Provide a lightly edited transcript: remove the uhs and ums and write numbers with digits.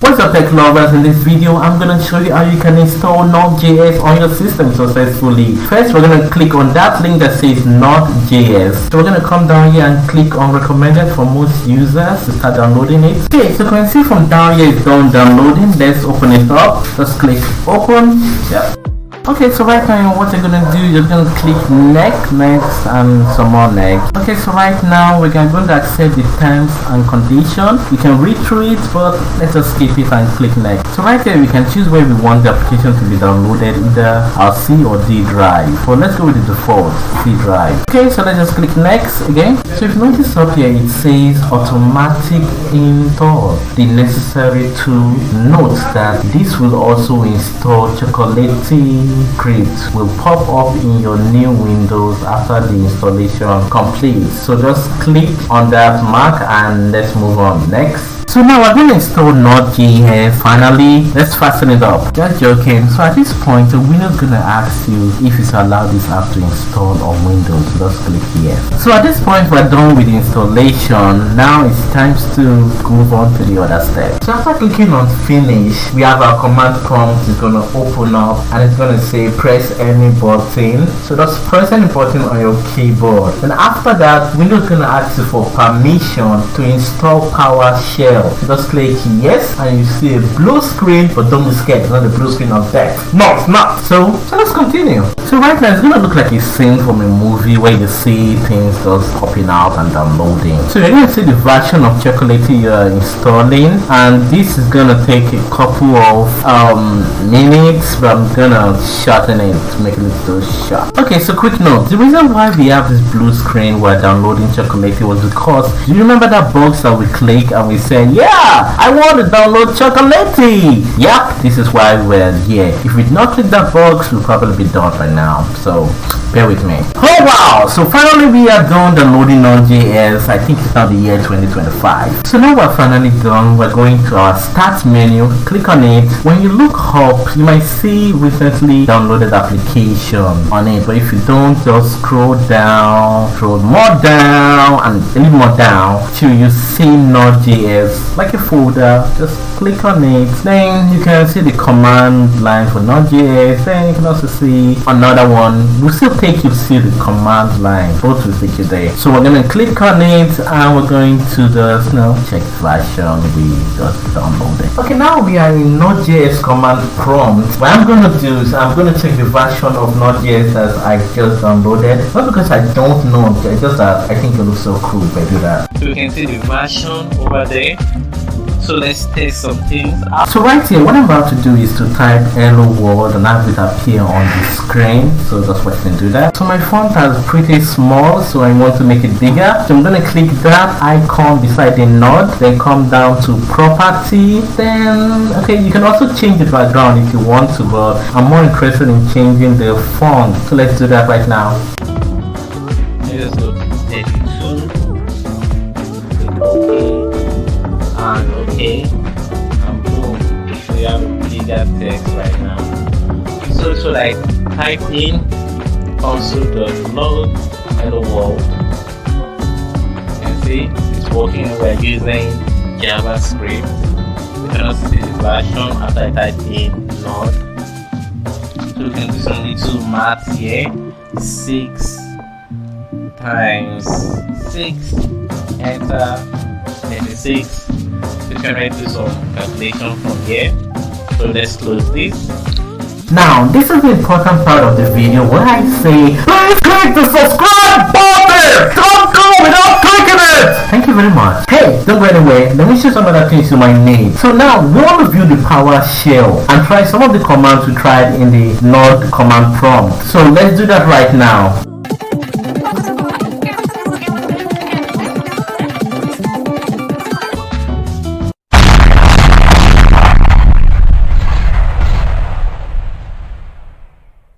What's up tech lovers, in this video I'm going to show you how you can install Node.js on your system successfully. First we're going to click on that link that says Node.js. So we're going to come down here and click on recommended for most users to start downloading it. Okay, so you can see from down here it's done downloading. Let's open it up. Just click open. Yeah. Okay, so right now what you're gonna do, you're gonna click next and some more next. Okay, so right now we're going to accept the terms and conditions. You can read through it, but let's just skip it and click next. So right here we can choose where we want the application to be downloaded, either our C or D drive. So let's go with the default C drive. Okay, so let's just click next again. So if you notice up here it says automatic install the necessary tool. Note that this will also install Chocolatey script will pop up in your new Windows after the installation completes. So just click on that mark and let's move on. Next. So now we're going to install Node.js. Finally, let's fasten it up. Just joking. So at this point, Windows is going to ask you if it's allowed this app to install on Windows. So just click here. So at this point, we're done with the installation. Now it's time to move on to the other step. So after clicking on finish, we have our command prompt is going to open up and it's going to say press any button. So just press any button on your keyboard. And after that, Windows is going to ask you for permission to install PowerShell. Just click yes and you see a blue screen, but don't be scared, it's not the blue screen of death. No, it's not. So let's continue. So right now it's gonna look like a scene from a movie where you see things just popping out and downloading. So you're gonna see the version of Chocolatey you're installing, and this is gonna take a couple of minutes, but I'm gonna shorten it to make it a little short. Okay, so quick note, the reason why we have this blue screen while downloading Chocolatey was because, do you remember that box that we click and we said, yeah, I want to download Chocolatey? Yep, this is why we're here. If we did not click that box, we'll probably be done by now, so bear with me. Oh wow, so finally we are done downloading Node.js. I think it's now the year 2025. So now we're finally done. We're going to our start menu, click on it. When you look up, you might see recently downloaded application on it, but if you don't, just scroll down, scroll more down and a little more down till you see Node.js like a folder. Just click on it, then you can see the command line for Node.js. Then you can also see another one. We'll still take you to see the command line, both will take you there. So we're going to click on it and we're going to just check version we just downloaded. Okay, now we are in Node.js command prompt. What I'm going to do is I'm going to check the version of Node.js that I just downloaded, not because I don't know, it's just that I think it looks so cool if I do that. So you can see the version over there. So let's test some things out. So right here, what I'm about to do is to type hello world and have it appear on the screen. So that's what you can do that. So my font is pretty small, so I want to make it bigger. So I'm going to click that icon beside the node, then come down to property. Then, okay, you can also change the background if you want to, but I'm more interested in changing the font. So let's do that right now. Let's go to 32. Okay, and boom, we have a bigger text right now. So like type in console.log hello world. You can see it's working. We're using JavaScript. You can also see the version after I type in Node. So we can do some little math here. 6 times 6, enter 36. You can write do some calculation from here. So let's close this. Now this is the important part of the video where I say please click the subscribe button. Don't go without clicking it. Thank you very much. Hey, don't go anywhere. Let me show some other things you might need. So now we want to view the PowerShell and try some of the commands we tried in the Node command prompt. So let's do that right now.